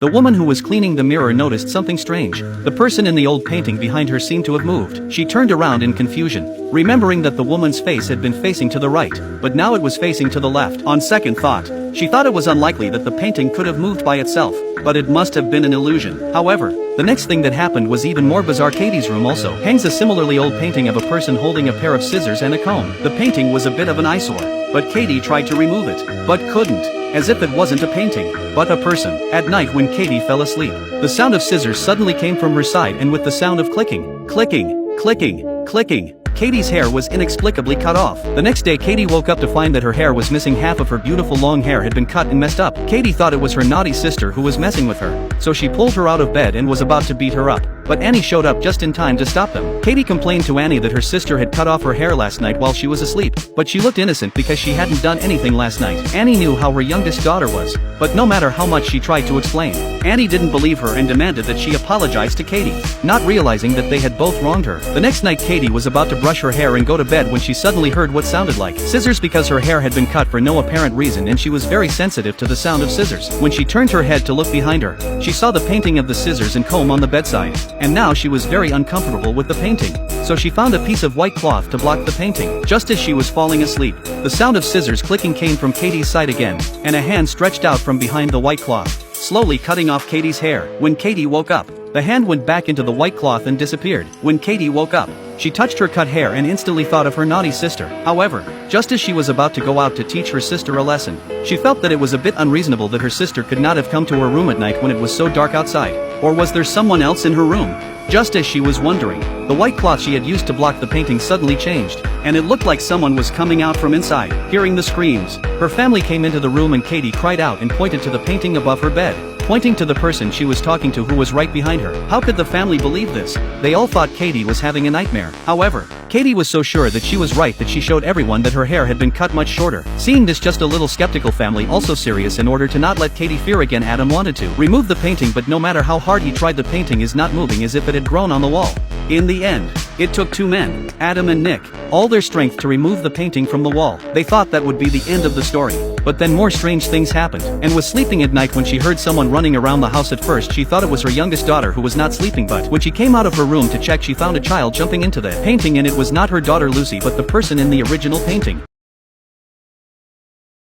The woman who was cleaning the mirror noticed something strange. The person in the old painting behind her seemed to have moved. She turned around in confusion, remembering that the woman's face had been facing to the right, but now it was facing to the left. On second thought, she thought it was unlikely that the painting could have moved by itself, but it must have been an illusion. However, the next thing that happened was even more bizarre. Katie's room also hangs a similarly old painting of a person holding a pair of scissors and a comb. The painting was a bit of an eyesore, but Katie tried to remove it, but couldn't. As if it wasn't a painting, but a person. At night when Katie fell asleep, the sound of scissors suddenly came from her side, and with the sound of clicking, clicking, clicking, clicking, Katie's hair was inexplicably cut off. The next day Katie woke up to find that her hair was missing. Half of her beautiful long hair had been cut and messed up. Katie thought it was her naughty sister who was messing with her, so she pulled her out of bed and was about to beat her up. But Annie showed up just in time to stop them. Katie complained to Annie that her sister had cut off her hair last night while she was asleep, but she looked innocent because she hadn't done anything last night. Annie knew how her youngest daughter was, but no matter how much she tried to explain, Annie didn't believe her and demanded that she apologize to Katie, not realizing that they had both wronged her. The next night Katie was about to brush her hair and go to bed when she suddenly heard what sounded like scissors, because her hair had been cut for no apparent reason and she was very sensitive to the sound of scissors. When she turned her head to look behind her, she saw the painting of the scissors and comb on the bedside, and now she was very uncomfortable with the painting, so she found a piece of white cloth to block the painting. Just as she was falling asleep, the sound of scissors clicking came from Katie's side again, and a hand stretched out from behind the white cloth, slowly cutting off Katie's hair. When Katie woke up, the hand went back into the white cloth and disappeared. When Katie woke up, she touched her cut hair and instantly thought of her naughty sister. However, just as she was about to go out to teach her sister a lesson, she felt that it was a bit unreasonable that her sister could not have come to her room at night when it was so dark outside. Or was there someone else in her room? Just as she was wondering, the white cloth she had used to block the painting suddenly changed, and it looked like someone was coming out from inside. Hearing the screams, her family came into the room and Katie cried out and pointed to the painting above her bed, pointing to the person she was talking to who was right behind her. How could the family believe this? They all thought Katie was having a nightmare. However, Katie was so sure that she was right that she showed everyone that her hair had been cut much shorter. Seeing this, just a little skeptical family, also serious in order to not let Katie fear again, Adam wanted to remove the painting, but no matter how hard he tried, the painting is not moving, as if it had grown on the wall. In the end, it took two men, Adam and Nick, all their strength to remove the painting from the wall. They thought that would be the end of the story, but then more strange things happened, and was sleeping at night when she heard someone running around the house. At first she thought it was her youngest daughter who was not sleeping, but when she came out of her room to check, she found a child jumping into the painting, and it was not her daughter Lucy but the person in the original painting.